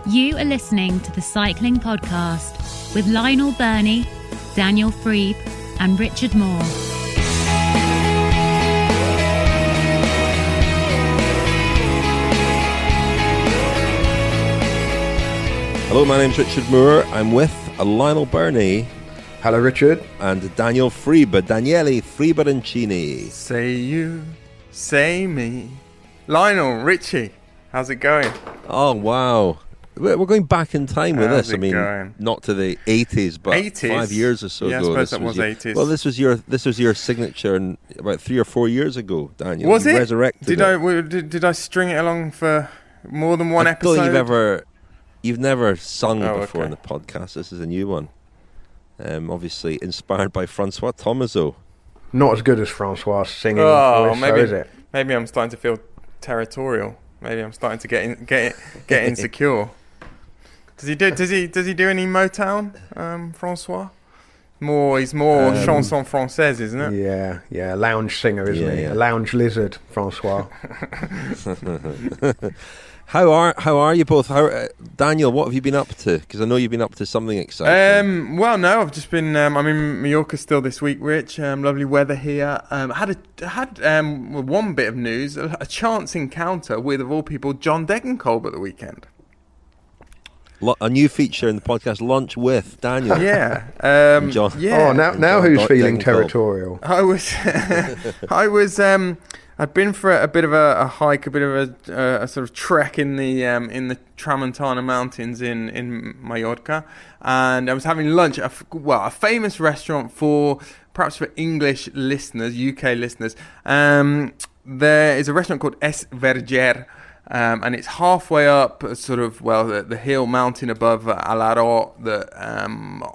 You are listening to the Cycling Podcast with Lionel Birnie, Daniel Freibe and Richard Moore. Hello, my name's Richard Moore. I'm with Lionel Birnie. Hello, Richard. And Daniel Freibe, Daniele Frieberancini. Say you, say me. Lionel, Richie, how's it going? Oh, wow. We're going back in time with How's this. I it mean, going? not to the 80s, but 80s? 5 years or so Yeah, I ago. suppose that was 80s. Well, this was your signature about 3 or 4 years ago, Daniel. Was you it? Resurrected it. Did I string it along for more than one I episode? don't think you've never sung Oh, before okay. in the podcast. This is a new one. Obviously inspired by Francois Thomazeau. Not as good as Francois singing Oh, voice, though, is it? maybe I'm starting to feel territorial. Maybe I'm starting to get insecure. Does he do any Motown, Francois? He's more chanson française, isn't it? Yeah, lounge singer, isn't he? Yeah. A lounge lizard, Francois. How are you both? Daniel, what have you been up to? Because I know you've been up to something exciting. Well, no, I've just been. I'm in Mallorca still this week, Rich. Lovely weather here. Had one bit of news: a chance encounter with, of all people, John Degenkolb at the weekend. A new feature in the podcast, Lunch with Daniel. Yeah, John. Yeah. Oh, now who's feeling territorial? I was. I'd been for a bit of a hike, a bit of a sort of trek in the Tramontana Mountains in Mallorca, and I was having lunch at a famous restaurant perhaps for English listeners, UK listeners. There is a restaurant called Es Verger. And it's halfway up, the hill mountain above Alaró,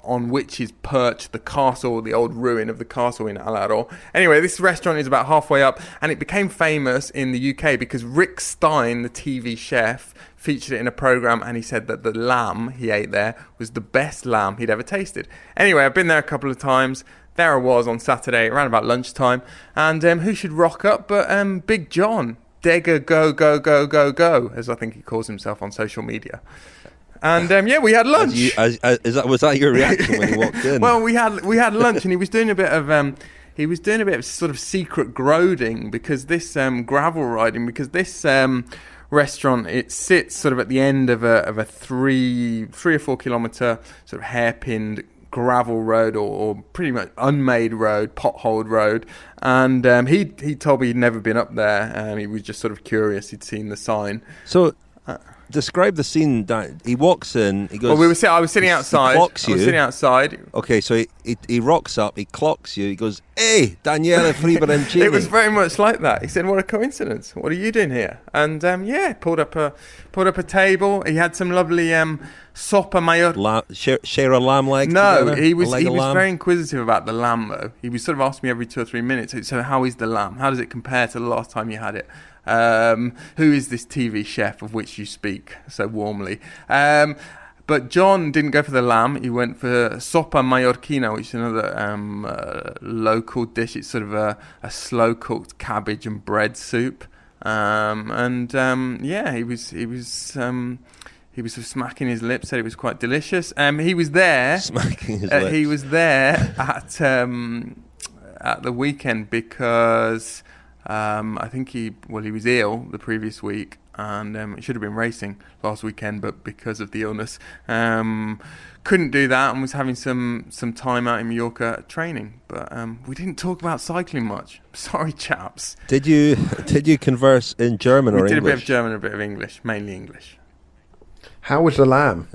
on which is perched the castle, the old ruin of the castle in Alaró. Anyway, this restaurant is about halfway up, and it became famous in the UK because Rick Stein, the TV chef, featured it in a program, and he said that the lamb he ate there was the best lamb he'd ever tasted. Anyway, I've been there a couple of times. There I was on Saturday, around about lunchtime, and who should rock up but Big John. Dega go, as I think he calls himself on social media. And we had lunch. Was that your reaction when he walked in? Well, we had lunch, and he was doing a bit of sort of secret groding because this gravel riding, because this restaurant, it sits sort of at the end of a 3 or 4 kilometer sort of hairpinned gravel road or pretty much unmade road, potholed road, and he told me he'd never been up there. He was just sort of curious. He'd seen the sign. So describe the scene. He walks in. He goes. Well, I was sitting outside. He clocks you. I was sitting outside. Okay, so he rocks up. He clocks you. He goes, "Hey, Daniele Frieberancini." It was very much like that. He said, "What a coincidence! What are you doing here?" And pulled up a table. He had some lovely sopa mayor. Share a lamb leg. No, together? he was very inquisitive about the lamb, though. He was sort of asking me every 2 or 3 minutes. So, how is the lamb? How does it compare to the last time you had it? Who is this TV chef of which you speak so warmly? But John didn't go for the lamb. He went for sopa mallorquina, which is another local dish. It's sort of a slow-cooked cabbage and bread soup. He was sort of smacking his lips, said it was quite delicious. He was there. Smacking his lips. He was there at the weekend because I think he was ill the previous week, and he should have been racing last weekend, but because of the illness, couldn't do that, and was having some time out in Mallorca training. But we didn't talk about cycling much. Sorry, chaps. Did you converse in German or English? We did a bit of German, a bit of English, mainly English. How was the lamb?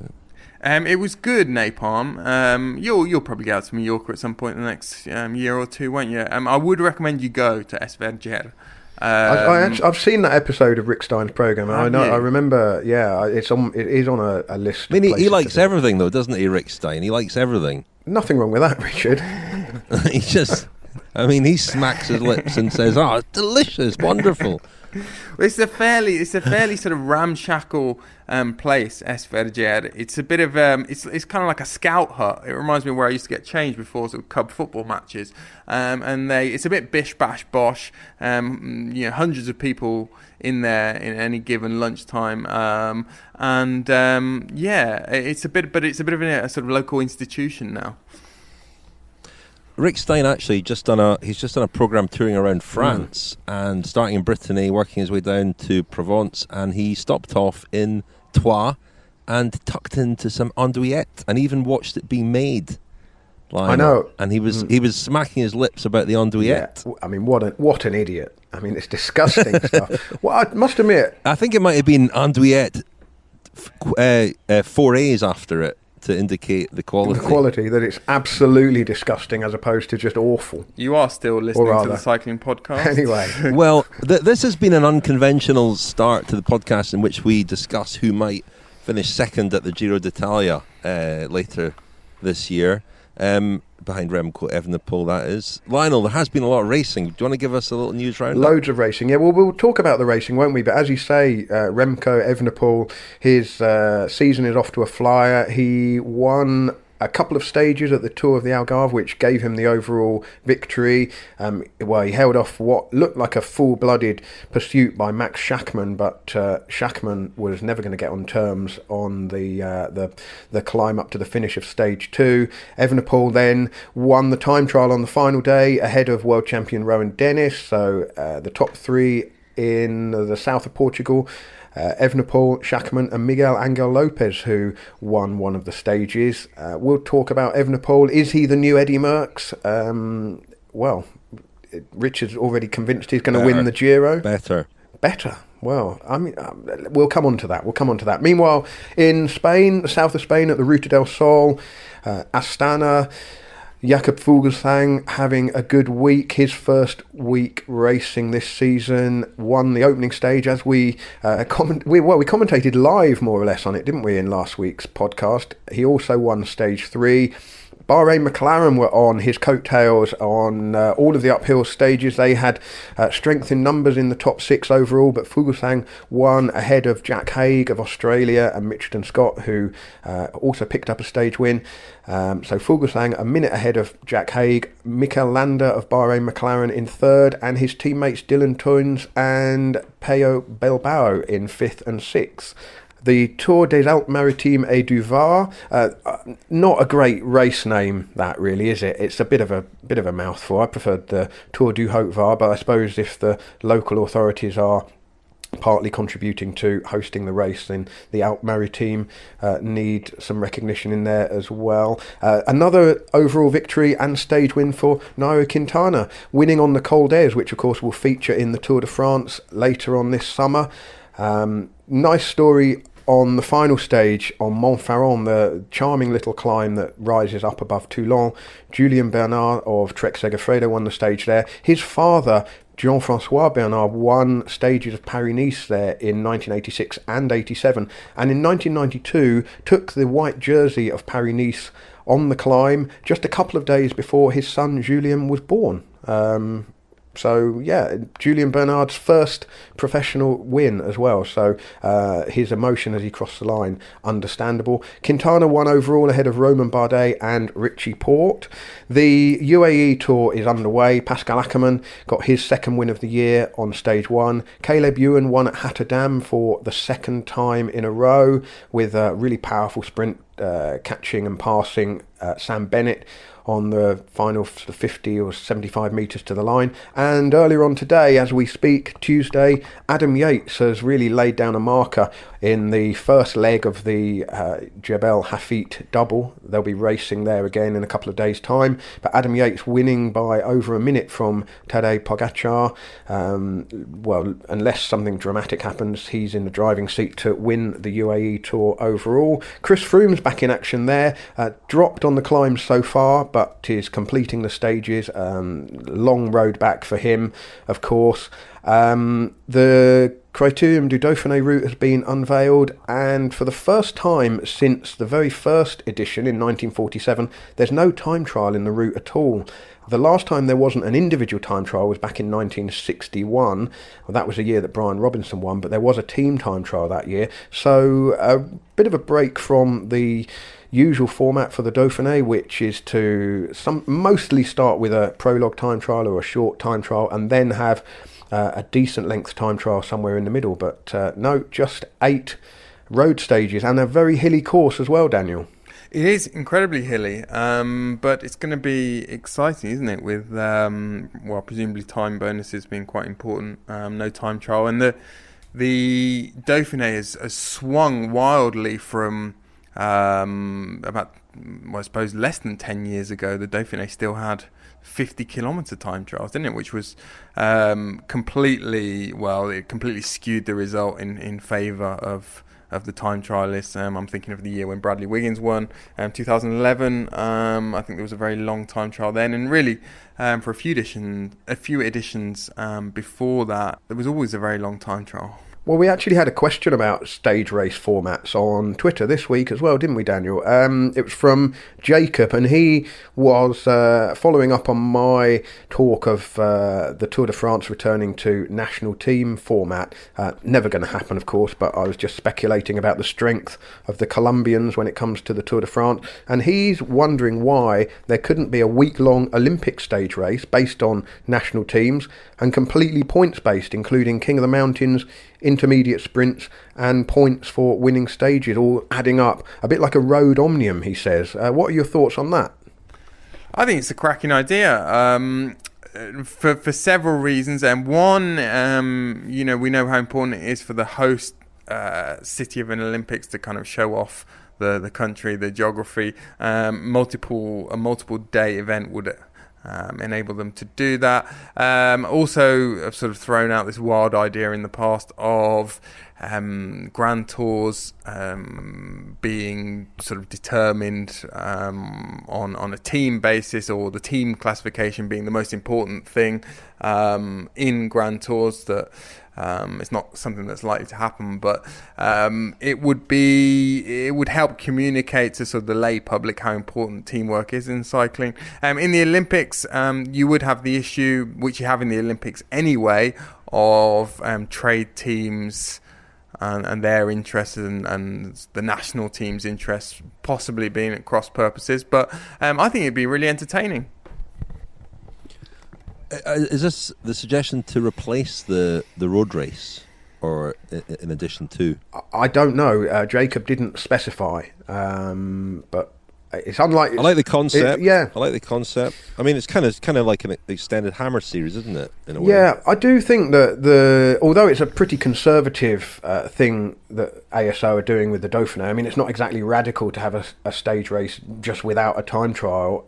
It was good, Napalm. You'll probably go out to Mallorca at some point in the next year or two, won't you? I would recommend you go to Es Verger. I've seen that episode of Rick Stein's program. And I remember. Yeah, it is on a list. I mean, he likes everything, though, doesn't he, Rick Stein? He likes everything. Nothing wrong with that, Richard. He smacks his lips and says, "Oh, it's delicious, wonderful." It's a fairly sort of ramshackle place, Es Verger. It's a bit of it's kind of like a scout hut. It reminds me of where I used to get changed before sort of cub football matches. And it's a bit bish bash bosh. Hundreds of people in there in any given lunchtime. It's a bit of a sort of local institution now. Rick Stein actually he's just done a program touring around France and starting in Brittany, working his way down to Provence, and he stopped off in Troyes and tucked into some andouillette and even watched it being made. Lionel. I know, and he was smacking his lips about the andouillette. Yeah. I mean, what an idiot! I mean, it's disgusting stuff. Well, I must admit, I think it might have been andouillette 4 A's after it, to indicate the quality. The quality, that it's absolutely disgusting as opposed to just awful. You are still listening to the cycling podcast. Anyway. Well, this has been an unconventional start to the podcast in which we discuss who might finish second at the Giro d'Italia later this year. Behind Remco Evenepoel, that is. Lionel, there has been a lot of racing. Do you want to give us a little news round? Loads of racing, yeah. Well, we'll talk about the racing, won't we? But as you say, Remco Evenepoel, his season is off to a flyer. He won a couple of stages at the Tour of the Algarve, which gave him the overall victory. He held off what looked like a full-blooded pursuit by Max Schachmann, but Schachmann was never going to get on terms on the climb up to the finish of stage 2. Evenepoel then won the time trial on the final day ahead of world champion Rowan Dennis, so the top 3 in the south of Portugal. Evenepoel, Schachmann and Miguel Angel Lopez, who won one of the stages. We'll talk about Evenepoel. Is he the new Eddy Merckx? Richard's already convinced he's going to win the Giro. Better. Well, I mean, we'll come on to that. Meanwhile, in Spain, the south of Spain, at the Ruta del Sol, Astana, Jakob Fuglsang having a good week, his first week racing this season, won the opening stage as we commentated live more or less on it, didn't we, in last week's podcast. He also won stage 3. Bahrain McLaren were on his coattails on all of the uphill stages. They had strength in numbers in the top 6 overall, but Fuglsang won ahead of Jack Haig of Australia and Mitchelton Scott, who also picked up a stage win. So Fuglsang a minute ahead of Jack Haig, Mikel Landa of Bahrain McLaren in 3rd, and his teammates Dylan Teuns and Peyo Bilbao in 5th and 6th. The Tour des Alpes Maritimes et du Var, not a great race name, that really, is it? It's a bit of a mouthful. I preferred the Tour du Haut Var, but I suppose if the local authorities are partly contributing to hosting the race, then the Alpes Maritimes need some recognition in there as well. Another overall victory and stage win for Nairo Quintana, winning on the Col d'Ez, which of course will feature in the Tour de France later on this summer. Nice story on the final stage on Montfaron, the charming little climb that rises up above Toulon. Julien Bernard of Trek Segafredo won the stage there. His father, Jean-François Bernard, won stages of Paris-Nice there in 1986 and 87, and in 1992 took the white jersey of Paris-Nice on the climb just a couple of days before his son Julien was born. So, yeah, Julien Bernard's first professional win as well. So his emotion as he crossed the line, understandable. Quintana won overall ahead of Romain Bardet and Richie Porte. The UAE Tour is underway. Pascal Ackermann got his second win of the year on stage 1. Caleb Ewan won at Hatterdam for the second time in a row with a really powerful sprint, catching and passing Sam Bennett on the final 50 or 75 metres to the line. And earlier on today, as we speak, Tuesday, Adam Yates has really laid down a marker in the first leg of the Jebel Hafit double. They'll be racing there again in a couple of days' time. But Adam Yates winning by over a minute from Tadej Pogacar. Unless something dramatic happens, he's in the driving seat to win the UAE Tour overall. Chris Froome's back in action there. Dropped on the climb so far, but is completing the stages. Long road back for him, of course. The Criterium du Dauphiné route has been unveiled, and for the first time since the very first edition in 1947, there's no time trial in the route at all. The last time there wasn't an individual time trial was back in 1961. Well, that was the year that Brian Robinson won, but there was a team time trial that year. So a bit of a break from the usual format for the Dauphiné, which is to mostly start with a prologue time trial or a short time trial and then have a decent length time trial somewhere in the middle. But no, just 8 road stages and a very hilly course as well, Daniel. It is incredibly hilly, but it's going to be exciting, isn't it? With presumably time bonuses being quite important. No time trial, and the Dauphiné has swung wildly from about, I suppose, less than 10 years ago. The Dauphiné still had 50-kilometre time trials, didn't it? Which was it completely skewed the result in favour of the time trialists. I'm thinking of the year when Bradley Wiggins won, 2011. I think there was a very long time trial then, and really for a few editions before that, there was always a very long time trial. Well, we actually had a question about stage race formats on Twitter this week as well, didn't we, Daniel? It was from Jacob, and he was following up on my talk of the Tour de France returning to national team format. Never going to happen, of course, but I was just speculating about the strength of the Colombians when it comes to the Tour de France, and he's wondering why there couldn't be a week-long Olympic stage race based on national teams and completely points-based, including King of the Mountains, intermediate sprints and points for winning stages, all adding up a bit like a road omnium, he says. What are your thoughts on that? I think it's a cracking idea for several reasons, and one, we know how important it is for the host city of an Olympics to kind of show off the country, the geography. A multiple day event would enable them to do that. Also, I've sort of thrown out this wild idea in the past of Grand Tours being sort of determined on a team basis, or the team classification being the most important thing in Grand Tours. That it's not something that's likely to happen, but it would help communicate to sort of the lay public how important teamwork is in cycling. In the Olympics, you would have the issue, which you have in the Olympics anyway, of trade teams and their interests and the national team's interests possibly being at cross purposes. But I think it'd be really entertaining. Is this the suggestion to replace the road race, or in addition to? I don't know. Jacob didn't specify, but it's unlikely. I like the concept. I like the concept. I mean, it's kind of like an extended Hammer series, isn't it? In a way. Yeah, I do think that although it's a pretty conservative thing that ASO are doing with the Dauphiné, I mean, it's not exactly radical to have a stage race just without a time trial.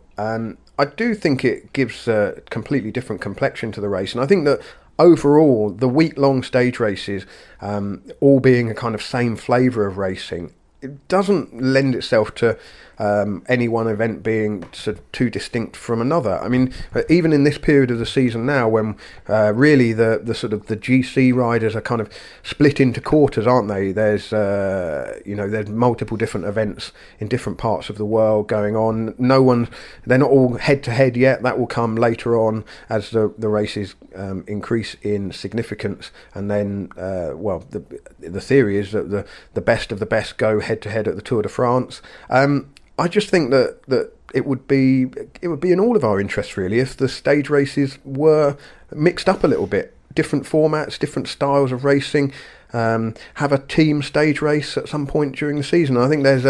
I do think it gives a completely different complexion to the race, and I think that overall the week-long stage races, all being a kind of same flavour of racing, it doesn't lend itself to any one event being sort of too distinct from another. I mean, even in this period of the season now, when really the sort of the GC riders are kind of split into quarters, aren't they? There's there's multiple different events in different parts of the world going on. They're not all head to head yet. That will come later on as the races increase in significance, and then the theory is that the best of the best go head to head at the Tour de France. I just think that it would be in all of our interests, really, if the stage races were mixed up a little bit, different formats, different styles of racing. Have a team stage race at some point during the season. I think there's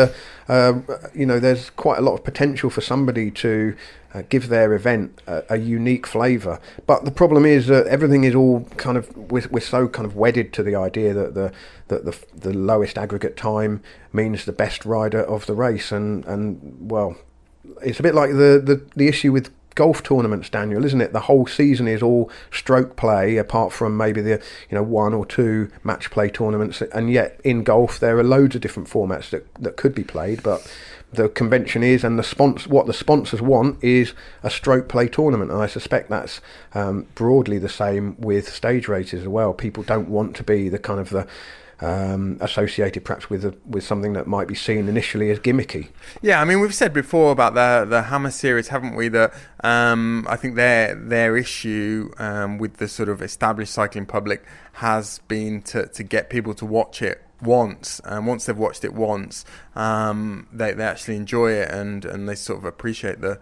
there's quite a lot of potential for somebody to give their event a unique flavour. But the problem is that everything is all kind of we're so kind of wedded to the idea that the lowest aggregate time means the best rider of the race, and well, it's a bit like the issue with golf tournaments, Daniel, isn't it? The whole season is all stroke play, apart from maybe the one or two match play tournaments, and yet in golf there are loads of different formats that could be played, but the convention is, and what the sponsors want is a stroke play tournament, and I suspect that's broadly the same with stage races as well. People don't want to be the kind of the associated perhaps with something that might be seen initially as gimmicky. Yeah, I mean, we've said before about the Hammer series, haven't we, that I think their issue with the sort of established cycling public has been to get people to watch it once, and once they've watched it once, they actually enjoy it and they sort of appreciate the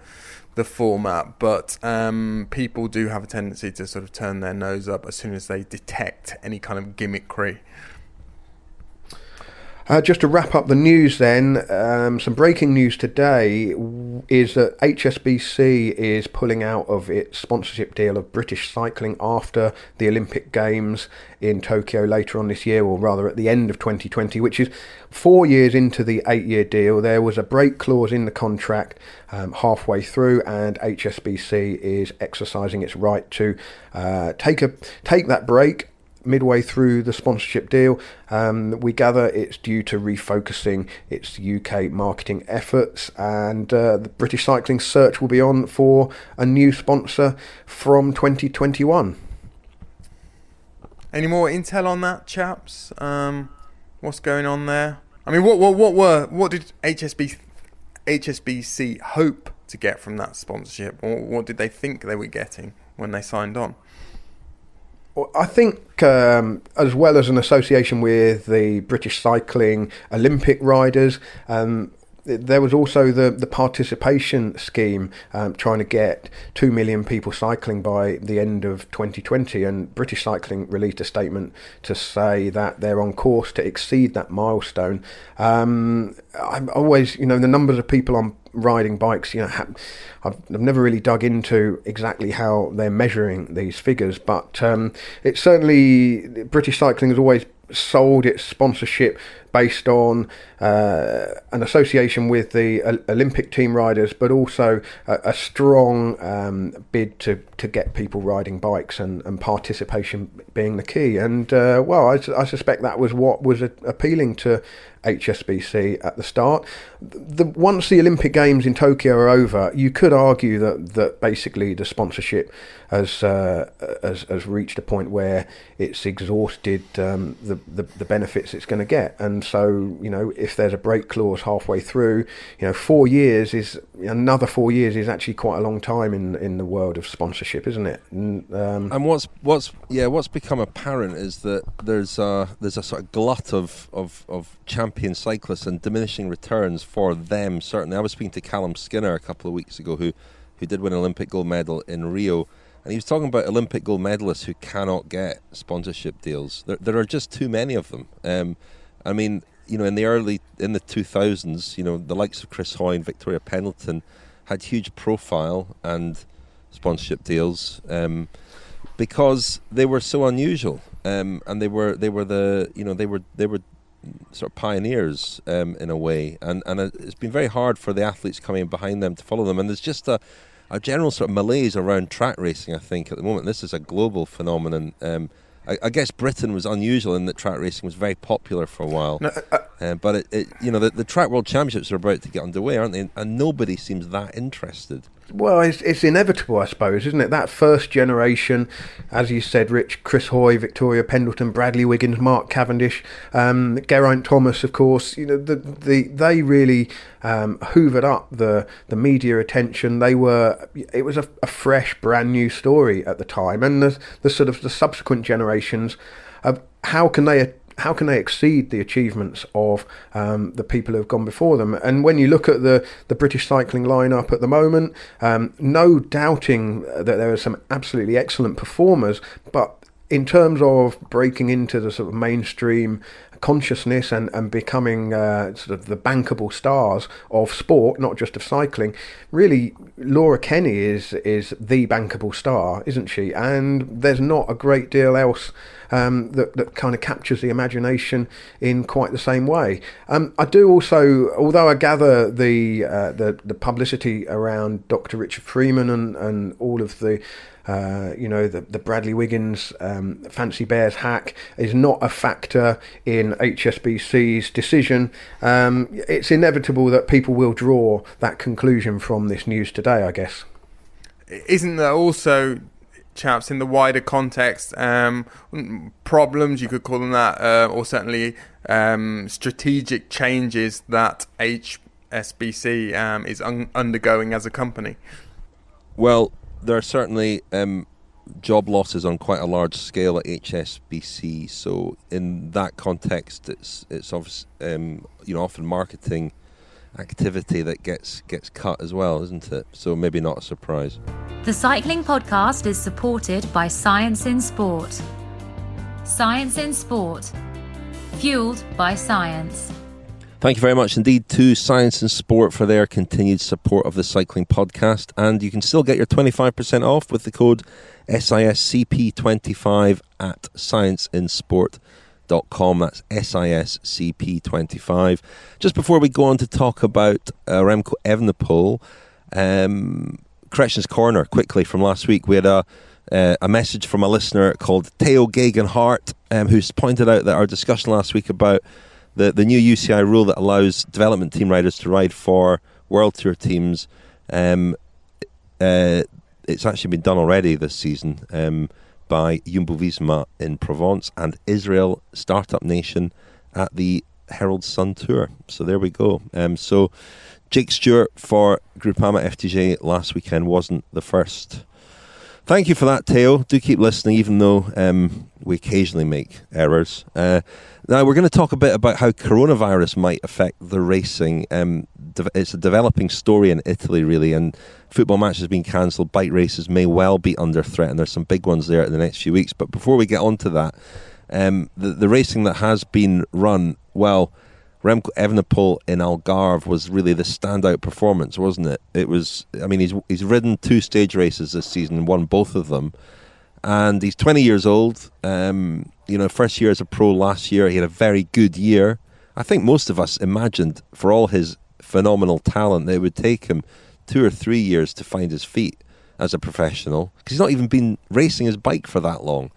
format. But people do have a tendency to sort of turn their nose up as soon as they detect any kind of gimmickry. Just to wrap up the news then, some breaking news today is that HSBC is pulling out of its sponsorship deal of British cycling after the Olympic Games in Tokyo later on this year, or rather at the end of 2020, which is 4 years into the 8-year deal. There was a break clause in the contract halfway through, and HSBC is exercising its right to take that break midway through the sponsorship deal. We gather it's due to refocusing its UK marketing efforts, and the British cycling search will be on for a new sponsor from 2021. Any more intel on that, chaps? What's going on there? I mean, what did HSBC hope to get from that sponsorship, or what did they think they were getting when they signed on? I think as well as an association with the British cycling Olympic riders, there was also the participation scheme, trying to get 2 million people cycling by the end of 2020, and British Cycling released a statement to say that they're on course to exceed that milestone. I'm always, the numbers of people on riding bikes, I've never really dug into exactly how they're measuring these figures, but it's certainly, British Cycling has always sold its sponsorship based on an association with the Olympic team riders, but also a strong bid to get people riding bikes, and participation being the key. And I suspect that was what was appealing to HSBC at the start. Once the Olympic Games in Tokyo are over, you could argue that basically the sponsorship has reached a point where it's exhausted the benefits it's going to get. And so, if there's a break clause halfway through, 4 years is actually quite a long time in the world of sponsorship, isn't it? And what's become apparent is that there's a sort of glut of champion cyclists and diminishing returns for them. Certainly, I was speaking to Callum Skinner a couple of weeks ago, who did win an Olympic gold medal in Rio, and he was talking about Olympic gold medalists who cannot get sponsorship deals. There are just too many of them. I mean, in the 2000s, the likes of Chris Hoy and Victoria Pendleton had huge profile and sponsorship deals because they were so unusual, and they were sort of pioneers in a way, and it's been very hard for the athletes coming behind them to follow them. And there's just a general sort of malaise around track racing, I think, at the moment. This is a global phenomenon. I guess Britain was unusual in that track racing was very popular for a while. But the Track World Championships are about to get underway, aren't they? And nobody seems that interested. Well, it's inevitable, I suppose, isn't it? That first generation, as you said, Rich, Chris Hoy, Victoria Pendleton, Bradley Wiggins, Mark Cavendish, Geraint Thomas, of course. They really hoovered up the media attention. It was a fresh, brand new story at the time, and the sort of the subsequent generations of how can they exceed the achievements of the people who have gone before them? And when you look at the British cycling lineup at the moment, no doubting that there are some absolutely excellent performers, but in terms of breaking into the sort of mainstream consciousness and becoming sort of the bankable stars of sport, not just of cycling, really Laura Kenny is the bankable star, isn't she? And there's not a great deal else that kind of captures the imagination in quite the same way. I do also, although I gather the publicity around Dr. Richard Freeman and all of the The Bradley Wiggins Fancy Bears hack is not a factor in HSBC's decision. It's inevitable that people will draw that conclusion from this news today, I guess. Isn't there also, chaps, in the wider context, problems, you could call them that, or certainly strategic changes that HSBC is undergoing as a company? Well, there are certainly job losses on quite a large scale at HSBC. So in that context, it's obviously, often marketing activity that gets cut as well, isn't it? So maybe not a surprise. The Cycling Podcast is supported by Science in Sport. Science in Sport. Fueled by science. Thank you very much indeed to Science and Sport for their continued support of the Cycling Podcast. And you can still get your 25% off with the code SISCP25 at scienceinsport.com. That's SISCP25. Just before we go on to talk about Remco Evenepoel, Corrections Corner, quickly from last week, we had a message from a listener called Theo Gegenhardt, who's pointed out that our discussion last week about the new UCI rule that allows development team riders to ride for World Tour teams, it's actually been done already this season by Jumbo-Visma in Provence and Israel Startup Nation at the Herald Sun Tour. So there we go. So Jake Stewart for Groupama FDJ last weekend wasn't the first. Thank you for that, Theo. Do keep listening, even though we occasionally make errors. Now, we're going to talk a bit about how coronavirus might affect the racing. It's a developing story in Italy, really, and football matches being cancelled, bike races may well be under threat, and there's some big ones there in the next few weeks. But before we get on to that, the racing that has been run, well, Remco Evenepoel in Algarve was really the standout performance, wasn't it? It was. I mean, he's ridden 2 stage races this season and won both of them, and he's 20 years old. First year as a pro last year, he had a very good year. I think most of us imagined, for all his phenomenal talent, that it would take him 2 or 3 years to find his feet as a professional, because he's not even been racing his bike for that long.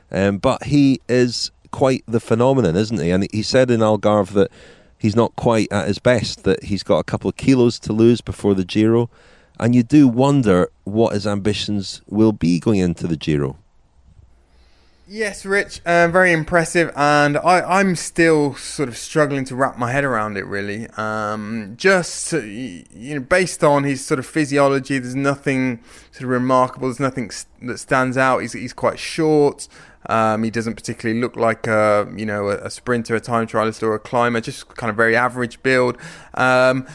But he is quite the phenomenon, isn't he? And he said in Algarve that he's not quite at his best, that he's got a couple of kilos to lose before the Giro, and you do wonder what his ambitions will be going into the Giro. Yes, Rich, very impressive, and I'm still sort of struggling to wrap my head around it, really. Based on his sort of physiology, there's nothing sort of remarkable, there's nothing that stands out. He's quite short. He doesn't particularly look like a sprinter, a time trialist, or a climber. Just kind of very average build, and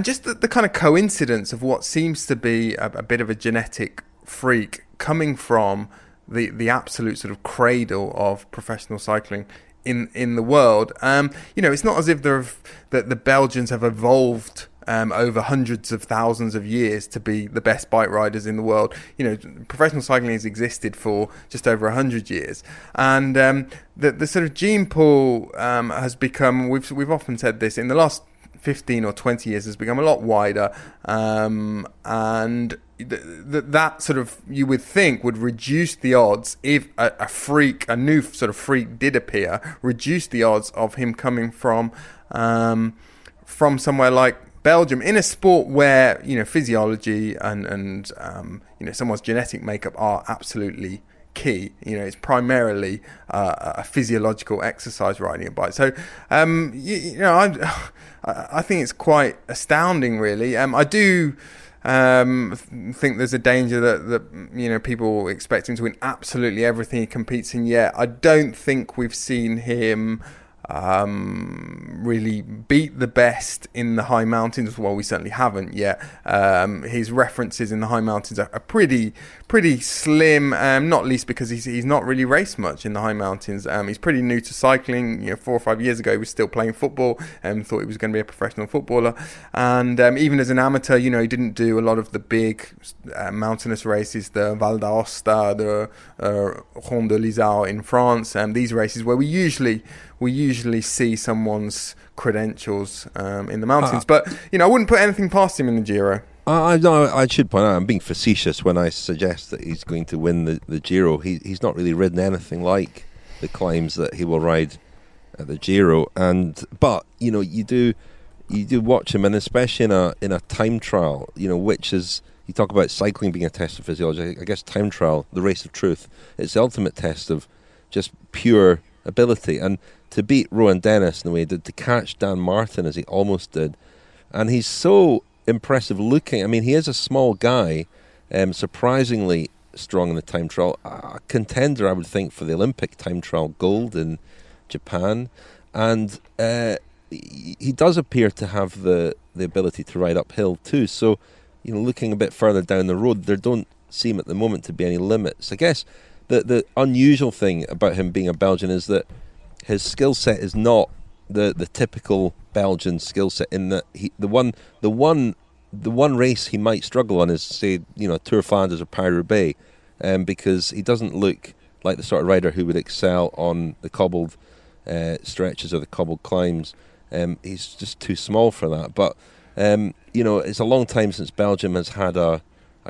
just the kind of coincidence of what seems to be a bit of a genetic freak coming from the absolute sort of cradle of professional cycling in the world. It's not as if the Belgians have evolved over hundreds of thousands of years to be the best bike riders in the world. Professional cycling has existed for just over 100 years, and the sort of gene pool has become. We've often said this in the last 15 or 20 years has become a lot wider, and that sort of, you would think, would reduce the odds if a new sort of freak did appear, reduce the odds of him coming from somewhere like Belgium, in a sport where physiology and someone's genetic makeup are absolutely key. It's primarily a physiological exercise, riding a bike. So I think it's quite astounding, really. I do think there's a danger that people expect him to win absolutely everything he competes in. Yet I don't think we've seen him really beat the best in the high mountains. Well, we certainly haven't yet. His references in the high mountains are pretty slim, not least because he's not really raced much in the high mountains. He's pretty new to cycling. 4 or 5 years ago he was still playing football and thought he was going to be a professional footballer, and even as an amateur, he didn't do a lot of the big mountainous races, the Val d'Aosta, the Ronde de l'Isère in France, these races where we usually see someone's credentials in the mountains. But I wouldn't put anything past him in the Giro. I should point out, I'm being facetious when I suggest that he's going to win the Giro. He's not really ridden anything like the climbs that he will ride at the Giro. But you do watch him, and especially in a time trial, which is, you talk about cycling being a test of physiology. I guess time trial, the race of truth, it's the ultimate test of just pure ability. And to beat Rowan Dennis in the way he did, to catch Dan Martin as he almost did, and he's so impressive looking. I mean, he is a small guy, surprisingly strong in the time trial. A contender, I would think, for the Olympic time trial gold in Japan. And he does appear to have the ability to ride uphill too. So, looking a bit further down the road, there don't seem at the moment to be any limits. I guess the unusual thing about him being a Belgian is that his skill set is not the typical Belgian skill set, in that the one race he might struggle on is, say, Tour of Flanders or Paris-Roubaix, because he doesn't look like the sort of rider who would excel on the cobbled stretches or the cobbled climbs. He's just too small for that. But it's a long time since Belgium has had a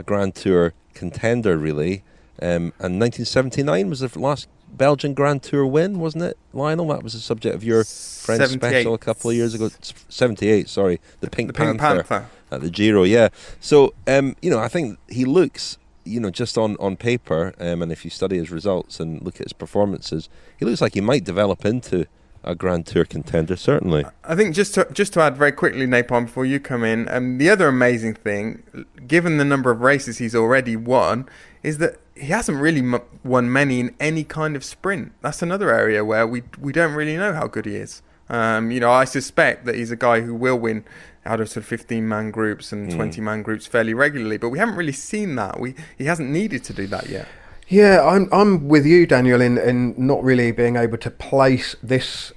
Grand Tour contender, really. And 1979 was the last Belgian Grand Tour win, wasn't it, Lionel? That was the subject of your friend's special a couple of years ago. 78, sorry. The Pink Panther at the Giro, yeah. So, I think he looks, just on paper, and if you study his results and look at his performances, he looks like he might develop into a Grand Tour contender, certainly. I think just to add very quickly, Napalm, before you come in, the other amazing thing, given the number of races he's already won, is that he hasn't really won many in any kind of sprint. That's another area where we don't really know how good he is. I suspect that he's a guy who will win out of sort of 15-man groups and 20-man groups fairly regularly, but we haven't really seen that. He hasn't needed to do that yet. Yeah, I'm with you, Daniel, in not really being able to place this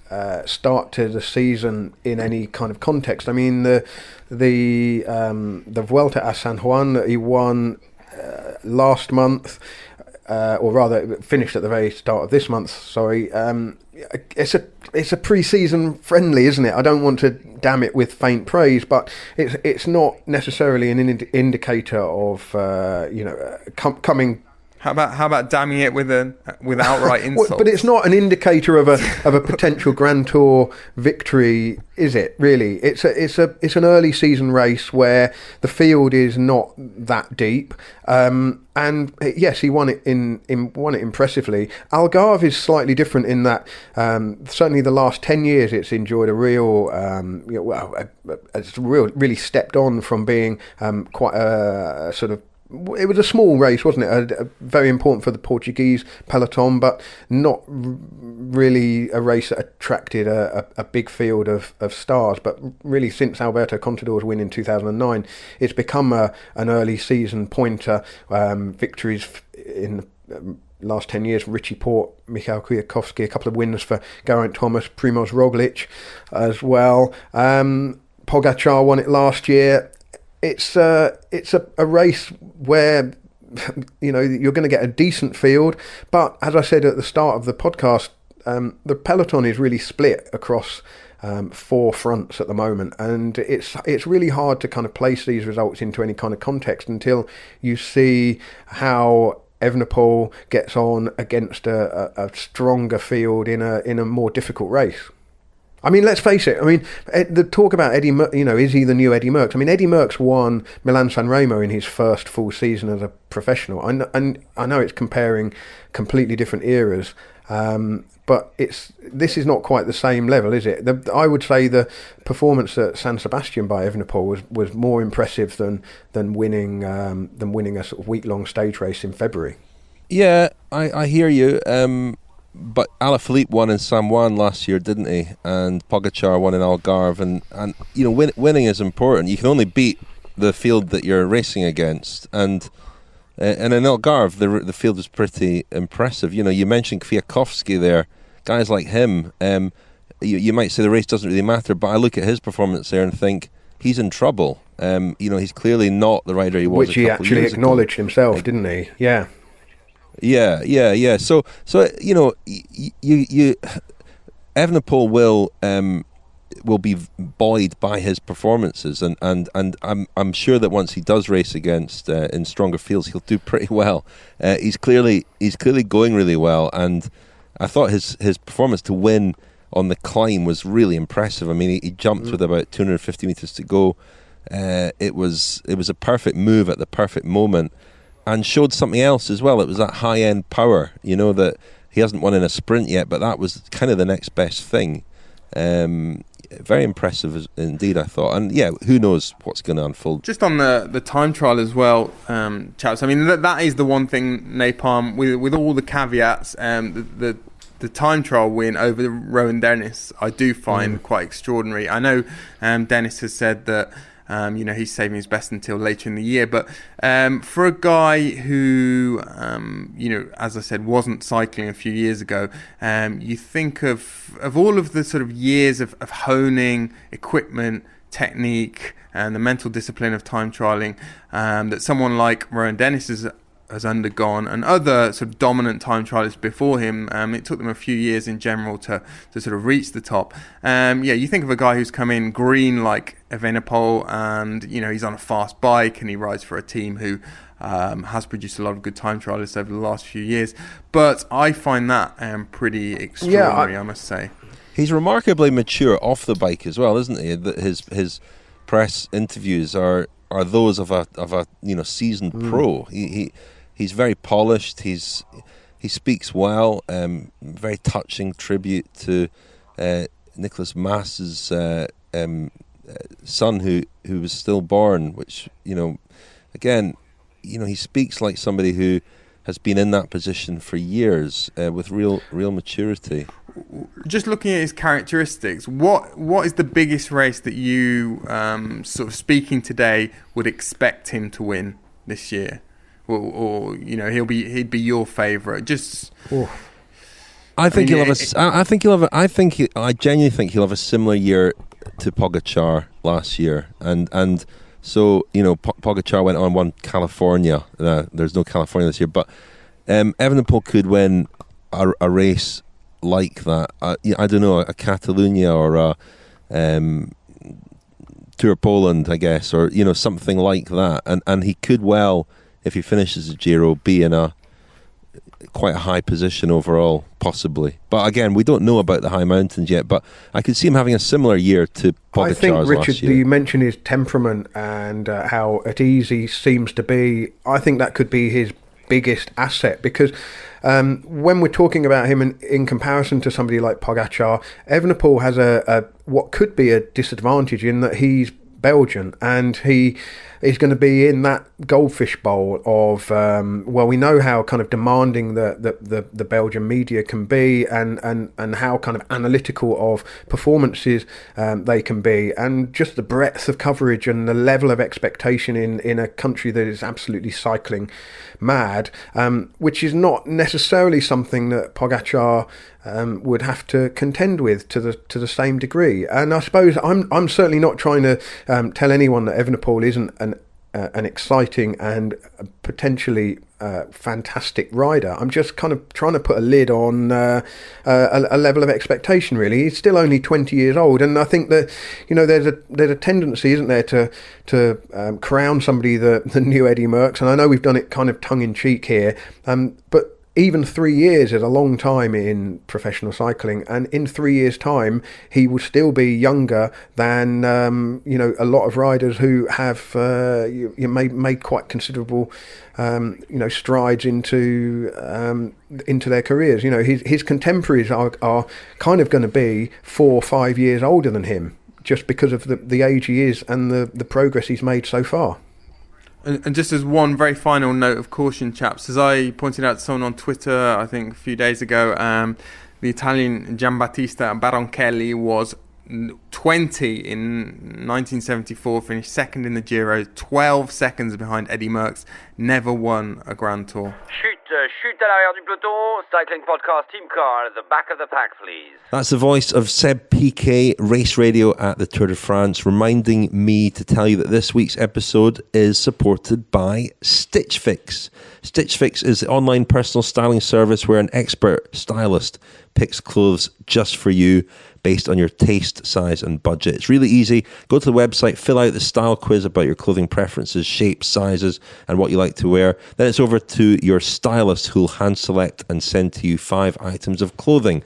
start to the season in any kind of context. I mean, the Vuelta a San Juan that he won last month, or rather finished at the very start of this month. Sorry, it's a pre-season friendly, isn't it? I don't want to damn it with faint praise, but it's not necessarily an indicator of coming. How about damning it with outright insult? But it's not an indicator of a potential Grand Tour victory, is it? Really, it's an early season race where the field is not that deep. And yes, he won it won it impressively. Algarve is slightly different in that certainly the last 10 years it's enjoyed a real it's really stepped on from being quite a sort of. It was a small race, wasn't it? Very important for the Portuguese peloton, but not really a race that attracted a big field of stars. But really, since Alberto Contador's win in 2009, it's become an early season pointer. Victories in the last 10 years, Richie Porte, Michał Kwiatkowski, a couple of wins for Geraint Thomas, Primož Roglic as well. Pogačar won it last year. It's a race where you're going to get a decent field, but as I said at the start of the podcast, the peloton is really split across 4 fronts at the moment, and it's really hard to kind of place these results into any kind of context until you see how Evenepoel gets on against a stronger field in a more difficult race. I mean, let's face it. I mean, the talk about Eddy, is he the new Eddy Merckx? I mean, Eddy Merckx won Milan-Sanremo in his first full season as a professional. And I know it's comparing completely different eras, but this is not quite the same level, is it? I would say the performance at San Sebastian by Evenepoel was more impressive than winning a sort of week-long stage race in February. Yeah, I hear you. But Alaphilippe won in San Juan last year, didn't he? And Pogačar won in Algarve, and winning is important. You can only beat the field that you're racing against, and in Algarve the field is pretty impressive. You mentioned Kwiatkowski there. Guys like him, you might say the race doesn't really matter, but I look at his performance there and think he's in trouble. He's clearly not the rider he was. Which he actually acknowledged himself, didn't he? Yeah. Yeah. So you Evenepoel will be buoyed by his performances, and I'm sure that once he does race against in stronger fields, he'll do pretty well. He's clearly going really well, and I thought his performance to win on the climb was really impressive. I mean, he jumped with about 250 meters to go. It was a perfect move at the perfect moment, and showed something else as well. It was that high end power, that he hasn't won in a sprint yet, but that was kind of the next best thing. Very impressive indeed, I thought. And yeah, who knows what's going to unfold. Just on the time trial as well, chaps. I mean, that is the one thing, Napalm, with all the caveats. The time trial win over Rowan Dennis, I do find quite extraordinary. I know Dennis has said that he's saving his best until later in the year, but for a guy who as I said, wasn't cycling a few years ago, you think of all of the sort of years of honing equipment, technique, and the mental discipline of time trialing that someone like Rowan Dennis has undergone, and other sort of dominant time trialists before him. It took them a few years in general to sort of reach the top. You think of a guy who's come in green like Evenepoel, and he's on a fast bike, and he rides for a team who has produced a lot of good time trialists over the last few years. But I find that pretty extraordinary, I must say. He's remarkably mature off the bike as well, isn't he? His press interviews are those of a seasoned pro. He's very polished. He speaks well. Very touching tribute to Nicholas Maas's son, who was stillborn. Which again, he speaks like somebody who has been in that position for years with real maturity. Just looking at his characteristics, what is the biggest race that you, sort of speaking today, would expect him to win this year? Or he'd be your favourite. I genuinely think he'll have a similar year to Pogačar last year, and so Pogačar won California. There's no California this year, but Evenepoel could win a race like that. I don't know, a Catalonia or a Tour of Poland, I guess, or something like that, and he could well, if he finishes the Giro, be in quite a high position overall, possibly. But again, we don't know about the high mountains yet, but I could see him having a similar year to Pogačar's I think, Richard, last year. you mentioned his temperament and how at ease he seems to be. I think that could be his biggest asset, because when we're talking about him in comparison to somebody like Pogačar, Evenepoel has a what could be a disadvantage in that he's Belgian, and he is going to be in that goldfish bowl of we know how kind of demanding the Belgian media can be, and how kind of analytical of performances they can be, and just the breadth of coverage and the level of expectation in a country that is absolutely cycling mad, which is not necessarily something that Pogačar would have to contend with to the same degree. And I suppose I'm certainly not trying to tell anyone that Evenepoel isn't an exciting and potentially fantastic rider. I'm just kind of trying to put a lid on a level of expectation, really. He's still only 20 years old, and I think that there's a tendency, isn't there, to crown somebody the new Eddy Merckx, and I know we've done it kind of tongue-in-cheek here, but even 3 years is a long time in professional cycling, and in 3 years' time, he will still be younger than a lot of riders who have made quite considerable strides into their careers. His contemporaries are kind of going to be 4 or 5 years older than him, just because of the age he is and the progress he's made so far. And just as one very final note of caution, chaps, as I pointed out to someone on Twitter, I think a few days ago, the Italian Giambattista Baronchelli was 20 in 1974, finished second in the Giro, 12 seconds behind Eddy Merckx, never won a Grand Tour. Chute à l'arrière du peloton, cycling podcast team car at the back of the pack, please. That's the voice of Seb Piquet, race radio at the Tour de France, reminding me to tell you that this week's episode is supported by Stitch Fix. Stitch Fix is the online personal styling service where an expert stylist picks clothes just for you based on your taste, size and budget. It's really easy. Go to the website, fill out the style quiz about your clothing preferences, shapes, sizes and what you like to wear. Then it's over to your stylist who'll hand select and send to you 5 items of clothing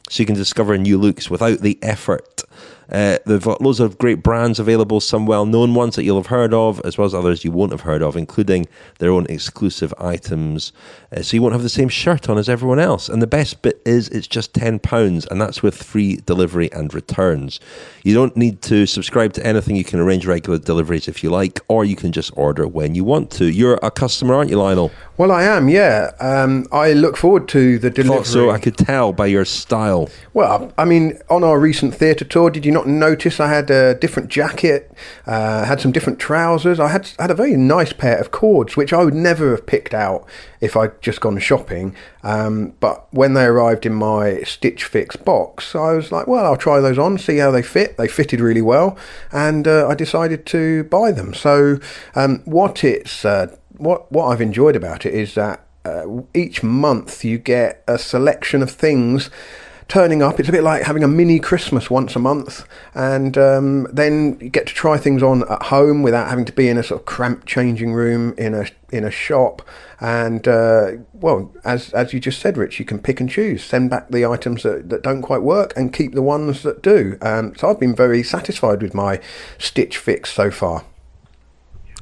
so you can discover new looks without the effort. They've got loads of great brands available, some well-known ones that you'll have heard of, as well as others you won't have heard of, including their own exclusive items. So you won't have the same shirt on as everyone else. And the best bit is it's just £10, and that's with free delivery and returns. You don't need to subscribe to anything. You can arrange regular deliveries if you like, or you can just order when you want to. You're a customer, aren't you, Lionel? Well, I am, yeah. I look forward to the delivery. Thought so. I could tell by your style. Well, I mean, on our recent theatre tour, did you not notice I had a different jacket, had some different trousers? I had a very nice pair of cords, which I would never have picked out if I'd just gone shopping. But when they arrived in my Stitch Fix box, I was like, well, I'll try those on, see how they fit. They fitted really well, and I decided to buy them. So what I've enjoyed about it is that each month you get a selection of things turning up. It's a bit like having a mini Christmas once a month, and then you get to try things on at home without having to be in a sort of cramped changing room in a shop. And well, as you just said, Rich, you can pick and choose, send back the items that don't quite work and keep the ones that do. So I've been very satisfied with my Stitch Fix so far.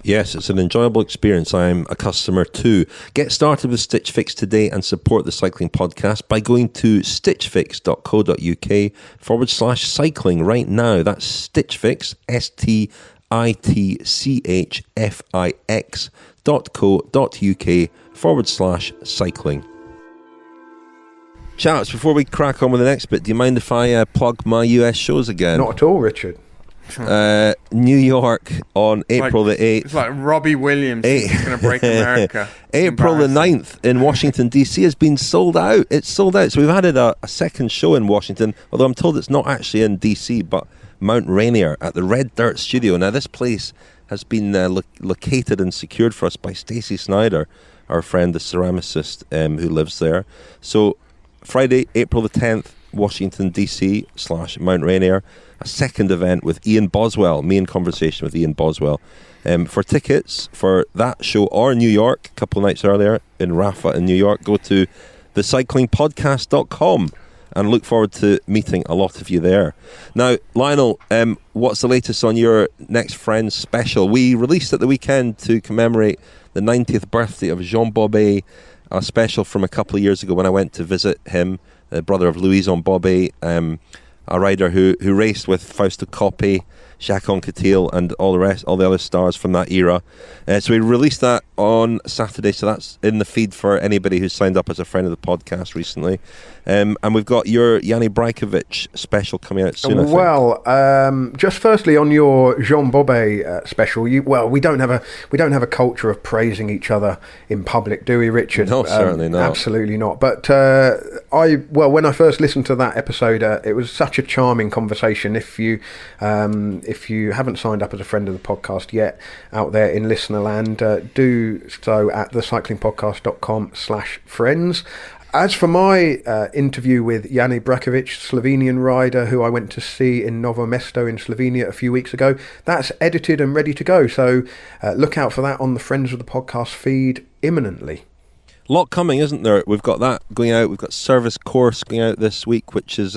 Yes, it's an enjoyable experience. I'm a customer too. Get started with Stitch Fix today and support the Cycling Podcast by going to stitchfix.co.uk/cycling right now. That's Stitch Fix, stitchfix.co.uk/cycling. Chaps, before we crack on with the next bit, do you mind if I plug my US shows again? Not at all, Richard. New York on April the 8th. It's like Robbie Williams is going to break America. April the 9th in Washington, D.C. has been sold out. It's sold out. So we've added a second show in Washington, although I'm told it's not actually in D.C., but Mount Rainier at the Red Dirt Studio. Now, this place has been located and secured for us by Stacey Snyder, our friend, the ceramicist who lives there. So Friday, April the 10th, Washington, D.C. / Mount Rainier. A second event with Ian Boswell, me in conversation with Ian Boswell. For tickets for that show or New York, a couple of nights earlier in Rafa in New York, go to thecyclingpodcast.com and look forward to meeting a lot of you there. Now, Lionel, what's the latest on your Next Friends special? We released at the weekend to commemorate the 90th birthday of Jean Bobet, a special from a couple of years ago when I went to visit him, the brother of Louison Bobet, a rider who raced with Fausto Coppi, Jacques Anquetil and all the other stars from that era. So we released that on Saturday, so that's in the feed for anybody who's signed up as a friend of the podcast recently. And we've got your Yanni Brajkovic special coming out soon, I think. Well, just firstly on your Jean Bobet special, we don't have a culture of praising each other in public, do we, Richard? No, certainly not. Absolutely not. But when I first listened to that episode, it was such a charming conversation. If you haven't signed up as a friend of the podcast yet, out there in listener land, do so at thecyclingpodcast.com/friends. As for my interview with Yanni Brajkovic, Slovenian rider who I went to see in Novo Mesto in Slovenia a few weeks ago, that's edited and ready to go. So look out for that on the Friends of the Podcast feed imminently. A lot coming, isn't there? We've got that going out. We've got Service Course going out this week, which is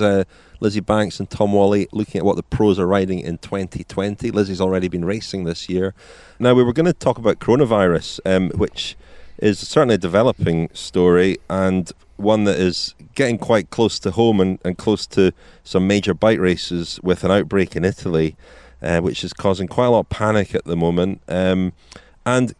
Lizzie Banks and Tom Wally looking at what the pros are riding in 2020. Lizzie's already been racing this year. Now, we were going to talk about coronavirus, which is certainly a developing story and one that is getting quite close to home and close to some major bike races with an outbreak in Italy, which is causing quite a lot of panic at the moment, and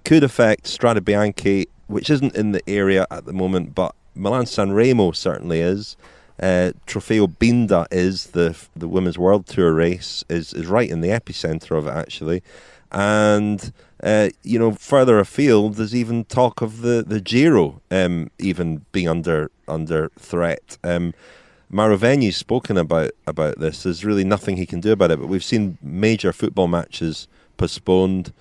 could affect Strade Bianche, which isn't in the area at the moment, but Milan-Sanremo certainly is. Trofeo Binda is the Women's World Tour race, is right in the epicenter of it, actually. And further afield, there's even talk of the Giro even being under threat. Mauro Veni's spoken about this. There's really nothing he can do about it, but we've seen major football matches postponed.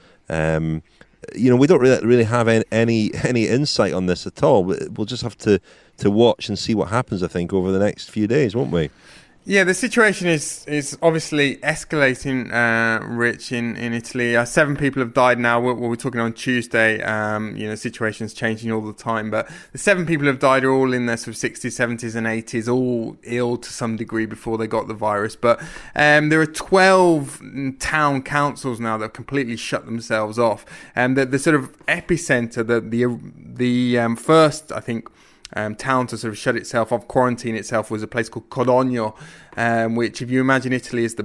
we don't really have any insight on this at all. We'll just have to watch and see what happens, I think, over the next few days, won't we? Yeah, the situation is obviously escalating, Rich, in Italy. 7 people have died now. We're talking on Tuesday. Situation's changing all the time. But the 7 people have died are all in their sort of 60s, 70s and 80s, all ill to some degree before they got the virus. But there are 12 town councils now that have completely shut themselves off. And the sort of epicenter, the first, I think, town to sort of shut itself off, quarantine itself, was a place called Codogno, which, if you imagine Italy as the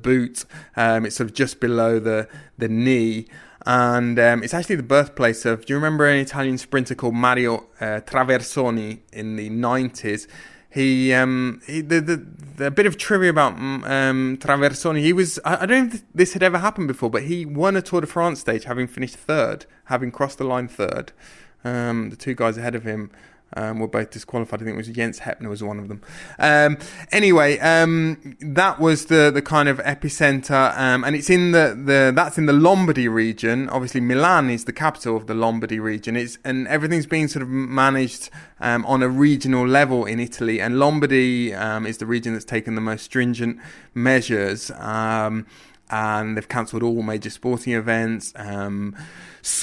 boot, it's sort of just below the knee, and it's actually the birthplace of. Do you remember an Italian sprinter called Mario Traversoni in the 90s? A bit of trivia about Traversoni. He was, I don't know if this had ever happened before, but he won a Tour de France stage having finished third, having crossed the line third. The 2 guys ahead of him were both disqualified. I think it was Jens Heppner was one of them. Anyway, that was the kind of epicenter, and it's in that's in the Lombardy region. Obviously, Milan is the capital of the Lombardy region. And everything's being sort of managed on a regional level in Italy. And Lombardy is the region that's taken the most stringent measures. And they've cancelled all major sporting events.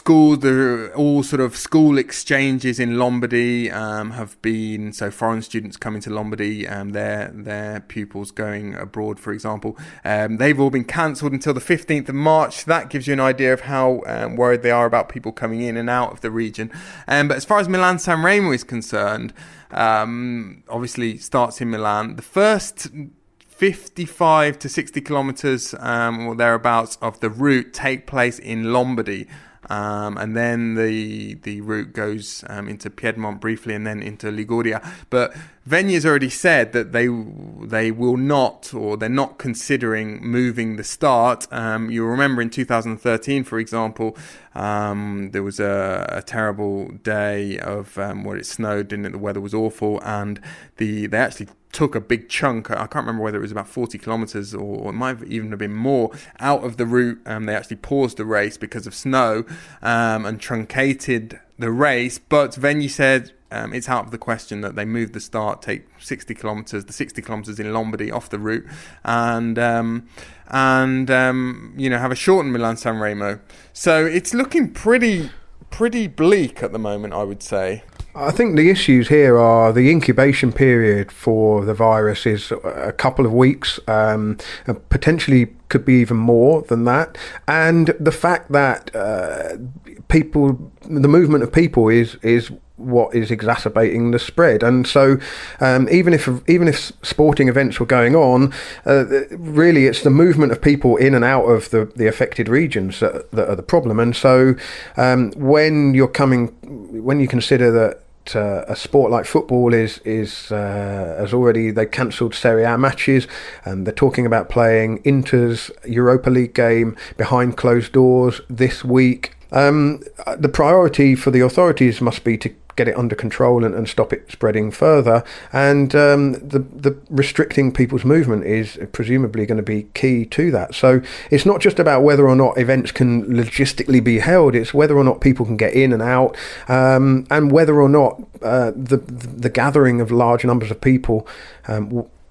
All sort of school exchanges in Lombardy have been, so foreign students coming to Lombardy, their pupils going abroad, for example, they've all been cancelled until the 15th of March. That gives you an idea of how worried they are about people coming in and out of the region. But as far as Milan-Sanremo is concerned, obviously starts in Milan. The first 55 to 60 kilometres or thereabouts of the route take place in Lombardy, and then the route goes into Piedmont briefly and then into Liguria. But Venya's already said that they will not, or they're not considering moving the start. You'll remember in 2013, for example, there was a terrible day of where it snowed, didn't it? The weather was awful, and they actually took a big chunk, I can't remember whether it was about 40 kilometres or it might have even been more, out of the route. They actually paused the race because of snow and truncated the race. But Venya said it's out of the question that they move the start, take 60 kilometres in Lombardy off the route, and have a shortened Milan-Sanremo. So it's looking pretty bleak at the moment, I would say. I think the issues here are the incubation period for the virus is a couple of weeks, potentially could be even more than that, and the fact that the movement of people is what is exacerbating the spread. And so even if sporting events were going on, really it's the movement of people in and out of the affected regions that are the problem. And so when you consider that a sport like football has already, they cancelled Serie A matches, and they're talking about playing Inter's Europa League game behind closed doors this week. The priority for the authorities must be to get it under control and stop it spreading further, and the restricting people's movement is presumably going to be key to that. So it's not just about whether or not events can logistically be held, it's whether or not people can get in and out, and whether or not the gathering of large numbers of people,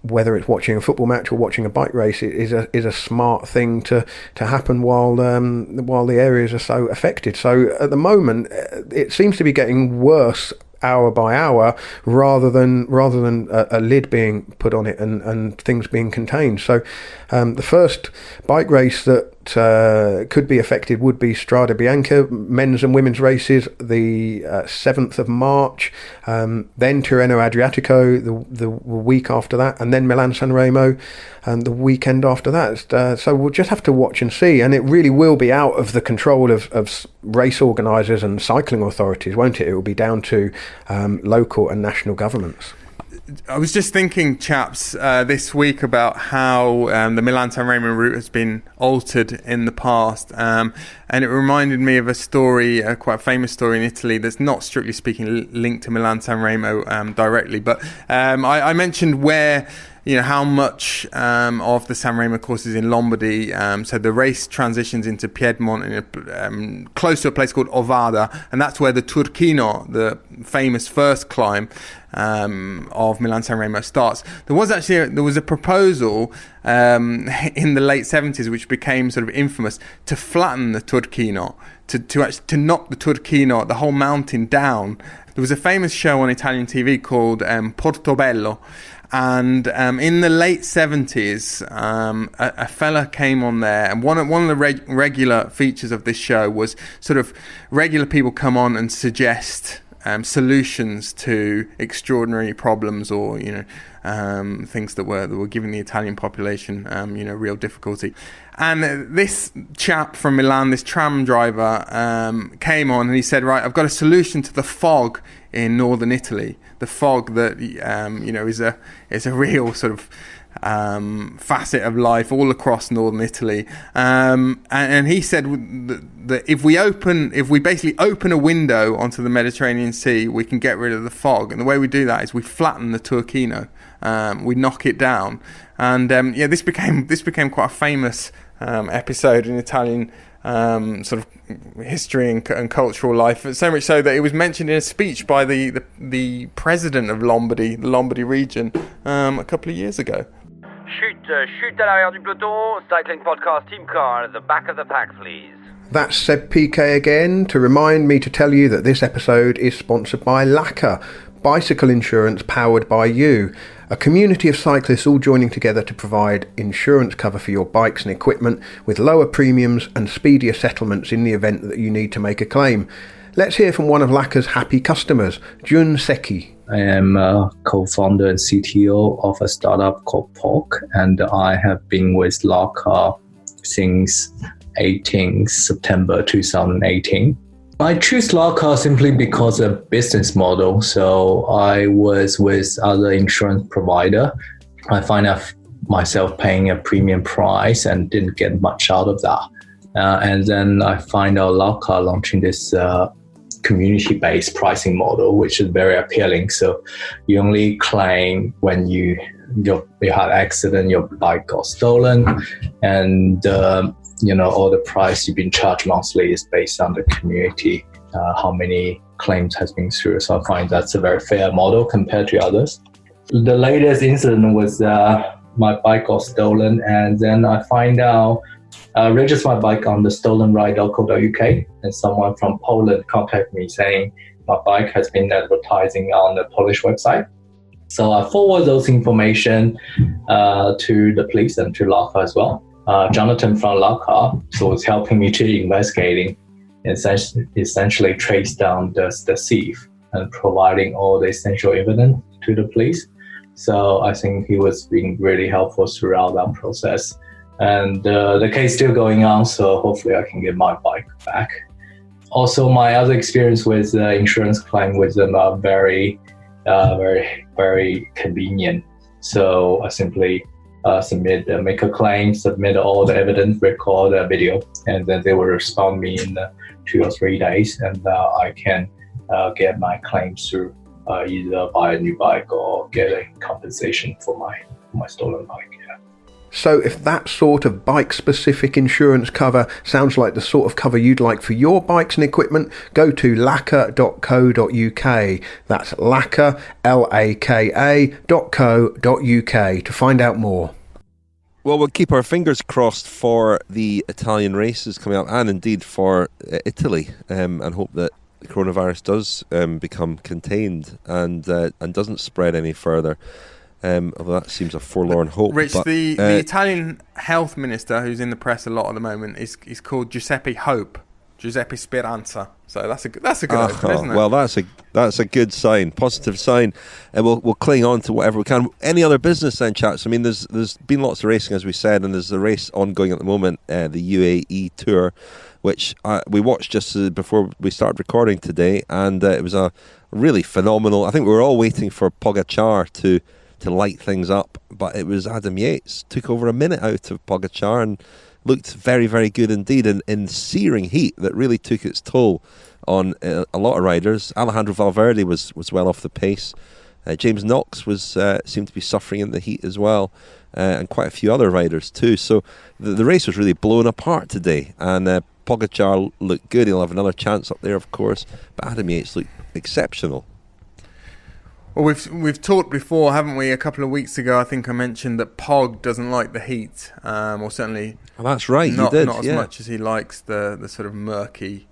whether it's watching a football match or watching a bike race, is a smart thing to happen while the areas are so affected. So at the moment, it seems to be getting worse hour by hour, rather than a lid being put on it and things being contained. So the first bike race that could be affected would be Strade Bianche, men's and women's races, the 7th of March, then Tirreno-Adriatico the week after that, and then Milan-Sanremo the weekend after that. So we'll just have to watch and see, and it really will be out of the control of race organisers and cycling authorities, won't it? It will be down to local and national governments. I was just thinking, chaps, this week about how the Milan-Sanremo route has been altered in the past, and it reminded me of a story, a quite famous story in Italy that's not strictly speaking linked to Milan-Sanremo directly, but I mentioned where, how much of the Sanremo course is in Lombardy. So the race transitions into Piedmont, close to a place called Ovada, and that's where the Turchino, the famous first climb of Milan-Sanremo, starts. There was a proposal in the late 70s, which became sort of infamous, to flatten the Turchino, to knock the Turchino, the whole mountain, down. There was a famous show on Italian TV called Portobello. And in the late 70s, a fella came on there, and one of the regular features of this show was sort of regular people come on and suggest solutions to extraordinary problems, or things that were giving the Italian population real difficulty. And this chap from Milan, this tram driver, came on and he said, right, I've got a solution to the fog in northern Italy. The fog that is a real sort of facet of life all across northern Italy, and he said that if we basically open a window onto the Mediterranean Sea, we can get rid of the fog. And the way we do that is we flatten the Turchino, we knock it down, and this became quite a famous episode in Italian sort of history and cultural life, so much so that it was mentioned in a speech by the president of Lombardy, the Lombardy region, a couple of years ago. Chute à l'arrière du peloton, cycling podcast team car at the back of the pack, please. That's Seb PK again to remind me to tell you that this episode is sponsored by Laka, bicycle insurance powered by you. A community of cyclists all joining together to provide insurance cover for your bikes and equipment with lower premiums and speedier settlements in the event that you need to make a claim. Let's hear from one of Laka's happy customers, Jun Seki. I am a co-founder and CTO of a startup called POC, and I have been with Laka since 18 September 2018. I choose Laka simply because of business model. So I was with other insurance provider. I find myself paying a premium price and didn't get much out of that. And then I find out Laka launching this community-based pricing model, which is very appealing. So you only claim when you had accident, your bike got stolen, and all the price you've been charged monthly is based on the community, how many claims has been through. So I find that's a very fair model compared to others. The latest incident was my bike got stolen, and then I find out register my bike on the stolenride.co.uk, and someone from Poland contacted me saying my bike has been advertising on the Polish website. So I forward those information to the police and to Laka as well. Jonathan from Laka was helping me to investigating and essentially trace down the thief and providing all the essential evidence to the police. So I think he was being really helpful throughout that process. And the case is still going on, so hopefully I can get my bike back. Also, my other experience with insurance claim with them are very, very convenient. So I simply make a claim, submit all the evidence, record a video, and then they will respond me in 2 or 3 days, and I can get my claims through, either buy a new bike or get a compensation for my stolen bike. Yeah. So if that sort of bike-specific insurance cover sounds like the sort of cover you'd like for your bikes and equipment, go to laka.co.uk. That's Laka, Laka.co.uk to find out more. Well, we'll keep our fingers crossed for the Italian races coming up, and indeed for Italy, and hope that the coronavirus does become contained and doesn't spread any further. Although that seems a forlorn hope. Rich, but, the Italian health minister, who's in the press a lot at the moment, is called Giuseppe Speranza. So that's a good open, isn't it? Well, that's a good sign, positive sign, and we'll cling on to whatever we can. Any other business then, chaps? I mean, there's been lots of racing, as we said, and there's a race ongoing at the moment, the UAE Tour, which we watched just before we started recording today, and it was a really phenomenal. I think we were all waiting for Pogačar to light things up, but it was Adam Yates took over a minute out of Pogačar and looked very, very good indeed in searing heat that really took its toll on a lot of riders. Alejandro Valverde was well off the pace. James Knox seemed to be suffering in the heat as well, and quite a few other riders too. So the race was really blown apart today, and Pogačar looked good. He'll have another chance up there, of course, but Adam Yates looked exceptional. Well, we've talked before, haven't we? A couple of weeks ago, I think I mentioned that Pog doesn't like the heat, or certainly that's right. Not as yeah. much as he likes the sort of murky,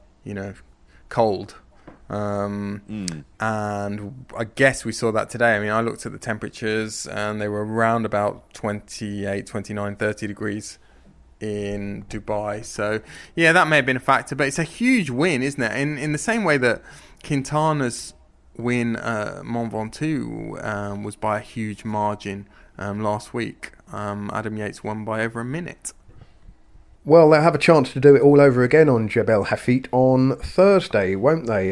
cold. And I guess we saw that today. I mean, I looked at the temperatures and they were around about 28, 29, 30 degrees in Dubai. So, yeah, that may have been a factor, but it's a huge win, isn't it? In the same way that Quintana's win Mont Ventoux was by a huge margin last week. Adam Yates won by over a minute. Well, they'll have a chance to do it all over again on Jebel Hafit on Thursday, won't they?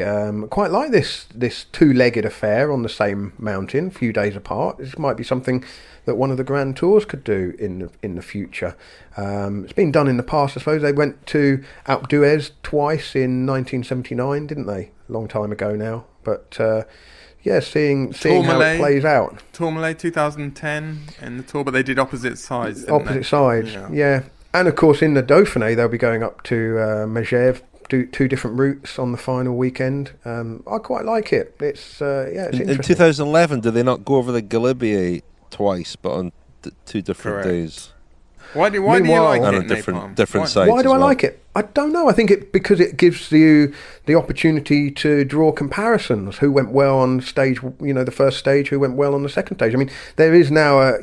Quite like this two-legged affair on the same mountain, a few days apart. This might be something that one of the Grand Tours could do in the future. It's been done in the past, I suppose. They went to Alpe d'Huez twice in 1979, didn't they? A long time ago now. But seeing how it plays out. Tourmalet 2010 in the Tour, but they did opposite sides. Opposite sides, yeah. And of course, in the Dauphiné, they'll be going up to Megève, do two different routes on the final weekend. I quite like it. It's interesting. In 2011, did they not go over the Galibier twice, but on two different days? Why do you like it? On different sites. Why do I like it? I don't know. I think because it gives you the opportunity to draw comparisons. Who went well on stage, the first stage, who went well on the second stage. I mean, there is now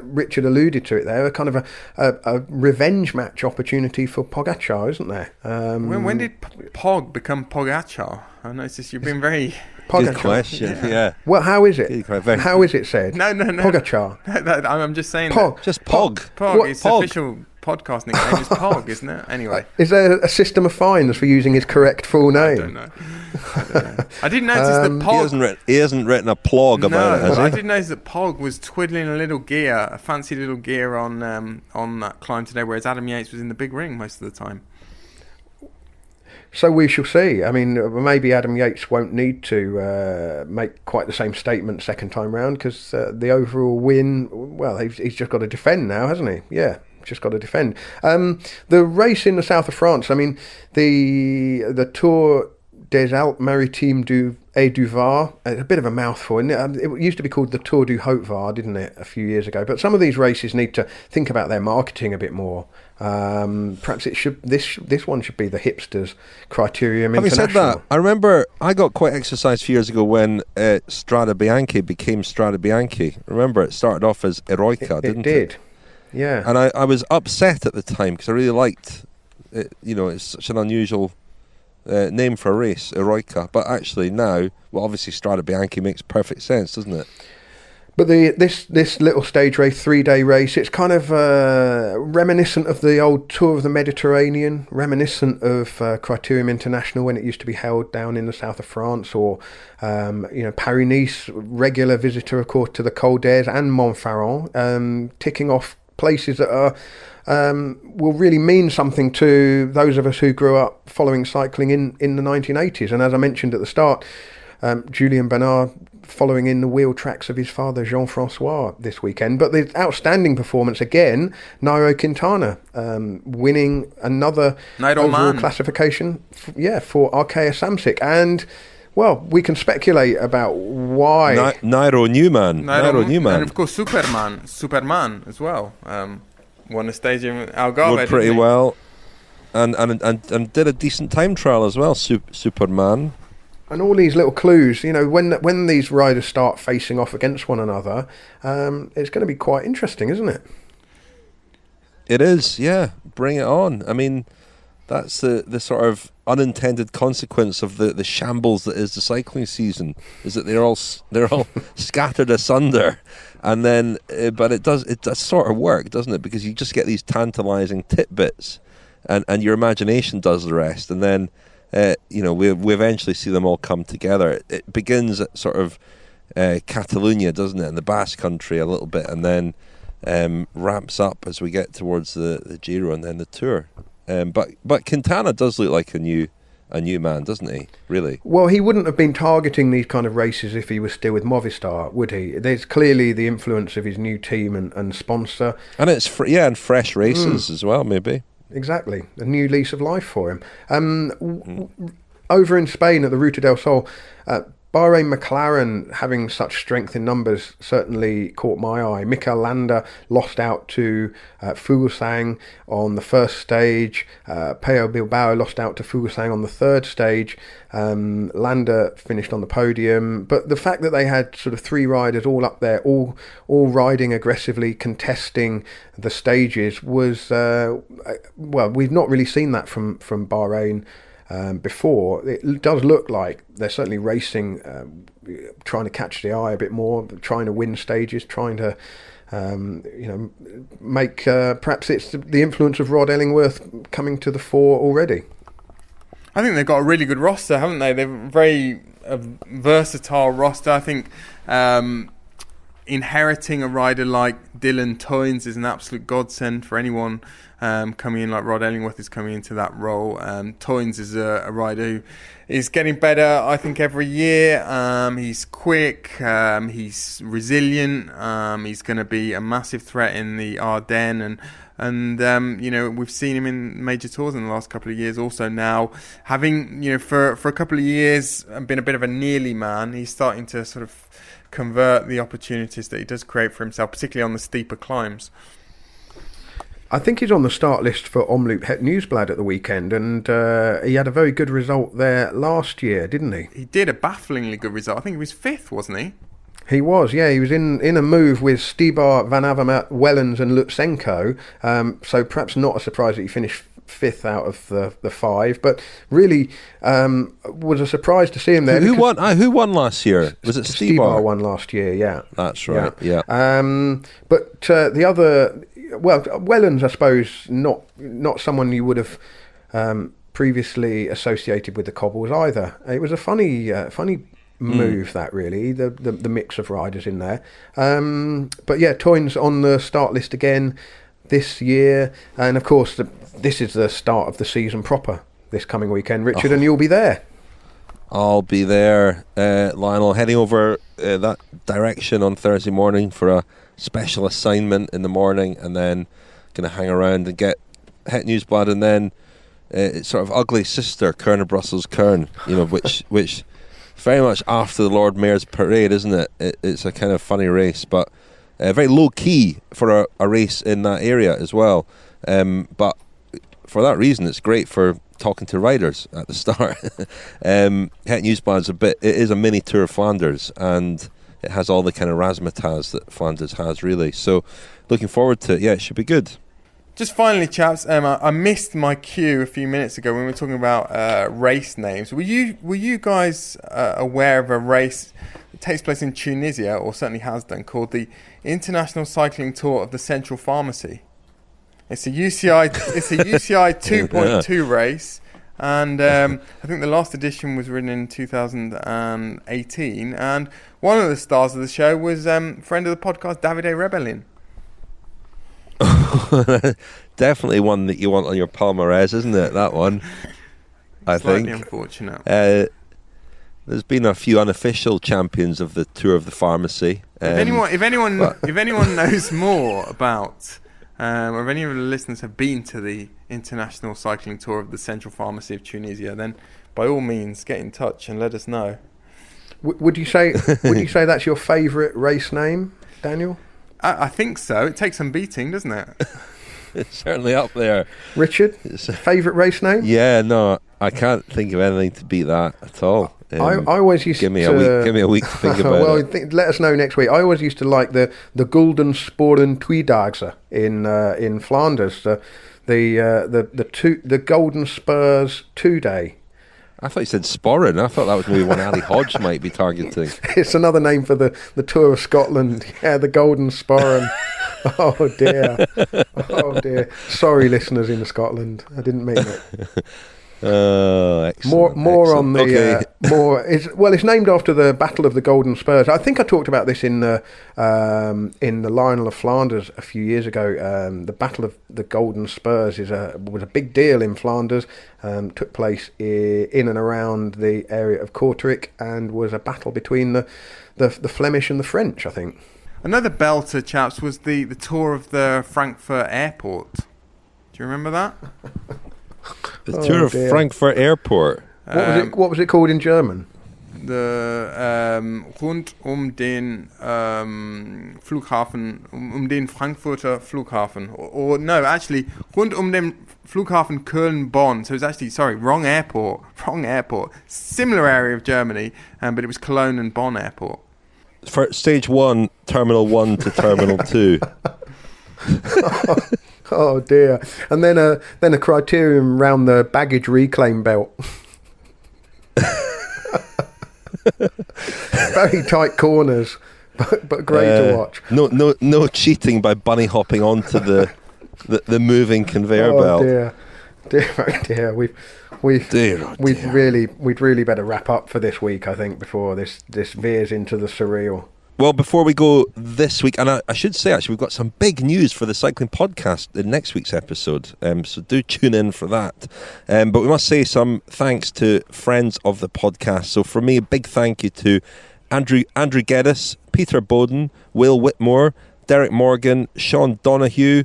Richard alluded to it there, a kind of a revenge match opportunity for Pogačar, isn't there? When did Pog become Pogačar? I noticed you've been very... Good question, yeah. Well, how is it? How is it said? No. Pogačar. I'm just saying Pog. Just Pog. Pog. His official podcast nickname is Pog, isn't it? Anyway. Is there a system of fines for using his correct full name? I don't know. I did notice that Pog... He hasn't written a plog about it, has he? I did notice that Pog was twiddling a fancy little gear on that climb today, whereas Adam Yates was in the big ring most of the time. So we shall see. I mean, maybe Adam Yates won't need to make quite the same statement second time round because the overall win, well, he's just got to defend now, hasn't he? Yeah, just got to defend. The race in the south of France, I mean, the Tour des Alpes Maritimes et du Var, a bit of a mouthful, isn't it? It used to be called the Tour du Haut-Var, didn't it, a few years ago? But some of these races need to think about their marketing a bit more. Perhaps it should. This one should be the hipsters' Criterium International. Having said that, I remember I got quite exercised a few years ago when Strada Bianchi became Strada Bianchi. Remember, it started off as Eroica, didn't it? It did, yeah. And I was upset at the time because I really liked it. It's such an unusual name for a race, Eroica. But actually now, well, obviously Strada Bianchi makes perfect sense, doesn't it? But this little stage race, 3-day race, it's kind of reminiscent of the old Tour of the Mediterranean, reminiscent of Criterium International when it used to be held down in the south of France, or Paris-Nice, regular visitor, of course, to the Col d'Aix and Montferrand, ticking off places that are will really mean something to those of us who grew up following cycling in the 1980s. And as I mentioned at the start, Julien Bernard following in the wheel tracks of his father Jean-Francois this weekend. But the outstanding performance again, Nairo Quintana winning another overall classification for Arkea Samsic. And well, we can speculate about why Nairo Newman, and of course Superman as well, won a stage in Algarve, rode pretty well, and did a decent time trial as well. Superman. And all these little clues, when these riders start facing off against one another, it's going to be quite interesting, isn't it? It is, yeah. Bring it on. I mean, that's the sort of unintended consequence of the shambles that is the cycling season, is that they're all scattered asunder, and then but it does sort of work, doesn't it? Because you just get these tantalising tidbits, and your imagination does the rest, and then we eventually see them all come together. It begins at sort of Catalonia, doesn't it, in the Basque Country a little bit, and then ramps up as we get towards the Giro and then the Tour. But Quintana does look like a new man, doesn't he? Really? Well, he wouldn't have been targeting these kind of races if he was still with Movistar, would he? There's clearly the influence of his new team and sponsor. And it's and fresh races as well, maybe. Exactly. A new lease of life for him. Over in Spain at the Ruta del Sol, Bahrain McLaren having such strength in numbers certainly caught my eye. Mikel Landa lost out to Fuglsang on the first stage. Pello Bilbao lost out to Fuglsang on the third stage. Landa finished on the podium. But the fact that they had sort of three riders all up there, all riding aggressively, contesting the stages was, we've not really seen that from Bahrain before. It does look like they're certainly racing, trying to catch the eye a bit more, trying to win stages, trying to make perhaps it's the influence of Rod Ellingworth coming to the fore already. I think they've got a really good roster, haven't they? They're a very versatile roster. I think inheriting a rider like Dylan Toynes is an absolute godsend for anyone coming in like Rod Ellingworth is coming into that role. Toynes is a rider who is getting better, I think, every year. He's quick, he's resilient, he's going to be a massive threat in the Ardennes, and we've seen him in major tours in the last couple of years also now. Having, for a couple of years been a bit of a nearly man, he's starting to sort of convert the opportunities that he does create for himself, particularly on the steeper climbs. I think he's on the start list for Omloop Het Nieuwsblad at the weekend, and he had a very good result there last year, didn't he? He did a bafflingly good result. I think he was fifth, wasn't he? He was, yeah. He was in a move with Stybar, Van Avermaet, Wellens and Lutsenko, so perhaps not a surprise that he finished fifth out of the five, but really was a surprise to see him there. Who won last year? Was it Stybar? Stybar won last year, yeah. That's right, yeah. But the other... Well, Wellens, I suppose, not someone you would have previously associated with the cobbles either. It was a funny move, that really, the mix of riders in there. But yeah, Toynes on the start list again this year, and of course this is the start of the season proper this coming weekend, Richard, and you'll be there. I'll be there, Lionel, heading over that direction on Thursday morning for a special assignment in the morning, and then going to hang around and get Het Nieuwsblad, and then it's sort of ugly sister, Kern of Brussels Kern, which very much after the Lord Mayor's Parade, isn't it? It's a kind of funny race, but very low key for a race in that area as well. But for that reason, it's great for talking to riders at the start. Het Nieuwsblad's it is a mini Tour of Flanders, and it has all the kind of razzmatazz that Flanders has, really. So looking forward to it. Yeah, it should be good. Just finally, chaps, I missed my cue a few minutes ago when we were talking about race names. Were you guys aware of a race that takes place in Tunisia, or certainly has done, called the International Cycling Tour of the Central Pharmacy? It's a UCI 2.2 race, and I think the last edition was written in 2018, and one of the stars of the show was friend of the podcast, Davide Rebellin. Definitely one that you want on your palmarès, isn't it? That one, I think. Slightly unfortunate. There's been a few unofficial champions of the Tour of the Pharmacy. If anyone knows more about, or if any of the listeners have been to the International Cycling Tour of the Central Pharmacy of Tunisia, then by all means get in touch and let us know. Would you say that's your favourite race name, Daniel? I think so. It takes some beating, doesn't it? It's certainly up there. Richard, favourite race name? Yeah, no, I can't think of anything to beat that at all. I always used give me to... Give me a week to think about it. Let us know next week. I always used to like the Gulden Sporen Tweedaagse in Flanders, the Golden Spurs 2-day. I thought you said Sporran. I thought that was maybe one Ali Hodge might be targeting. It's another name for the Tour of Scotland. Yeah, the Golden Sporran. Oh dear. Sorry, listeners in Scotland. I didn't mean it. Excellent. More on the Okay. It's named after the Battle of the Golden Spurs. I think I talked about this in the Lionel of Flanders a few years ago. The Battle of the Golden Spurs was a big deal in Flanders. Took place in and around the area of Kortrijk, and was a battle between the Flemish and the French, I think. Another belter, chaps, was the tour of the Frankfurt airport. Do you remember that? The Tour of Frankfurt Airport. What was it called in German? The rund den Flughafen, den Frankfurter Flughafen, or no, actually rund den Flughafen Köln-Bonn. So it's actually wrong airport. Similar area of Germany, but it was Cologne and Bonn airport. For stage 1, Terminal 1 to Terminal 2. Oh dear! And then a criterium round the baggage reclaim belt. Very tight corners, but great to watch. No cheating by bunny hopping onto the moving conveyor belt. Dear. We'd really better wrap up for this week, I think, before this veers into the surreal. Well, before we go this week, and I should say, actually, we've got some big news for the cycling podcast in next week's episode, so do tune in for that. But we must say some thanks to friends of the podcast. So for me, a big thank you to Andrew Geddes, Peter Bowden, Will Whitmore, Derek Morgan, Sean Donahue,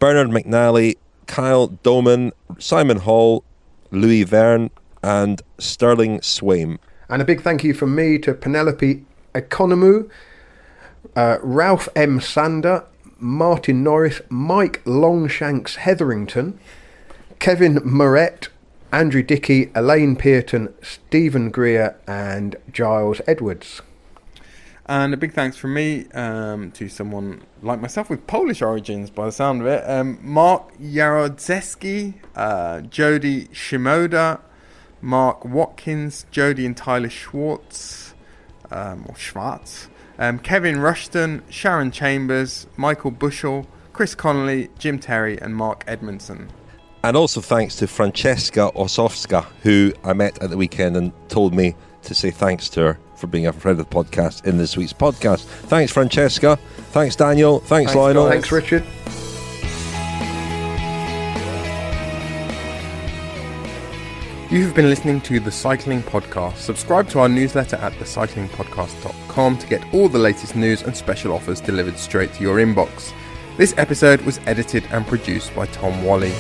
Bernard McNally, Kyle Doman, Simon Hall, Louis Verne, and Sterling Swaim. And a big thank you from me to Penelope Economou, Ralph M. Sander, Martin Norris, Mike Longshanks Hetherington, Kevin Moret, Andrew Dickey, Elaine Pearton, Stephen Greer, and Giles Edwards. And a big thanks from me to someone like myself with Polish origins, by the sound of it. Mark Jarodzewski, Jody Shimoda, Mark Watkins, Jody and Tyler Schwartz, Kevin Rushton, Sharon Chambers, Michael Bushell, Chris Connolly, Jim Terry, and Mark Edmondson. And also thanks to Francesca Osowska, who I met at the weekend and told me to say thanks to her for being a friend of the podcast in this week's podcast. Thanks, Francesca. Thanks, Daniel. Thanks Lionel. Guys. Thanks, Richard. You have been listening to The Cycling Podcast. Subscribe to our newsletter at thecyclingpodcast.com to get all the latest news and special offers delivered straight to your inbox. This episode was edited and produced by Tom Wally.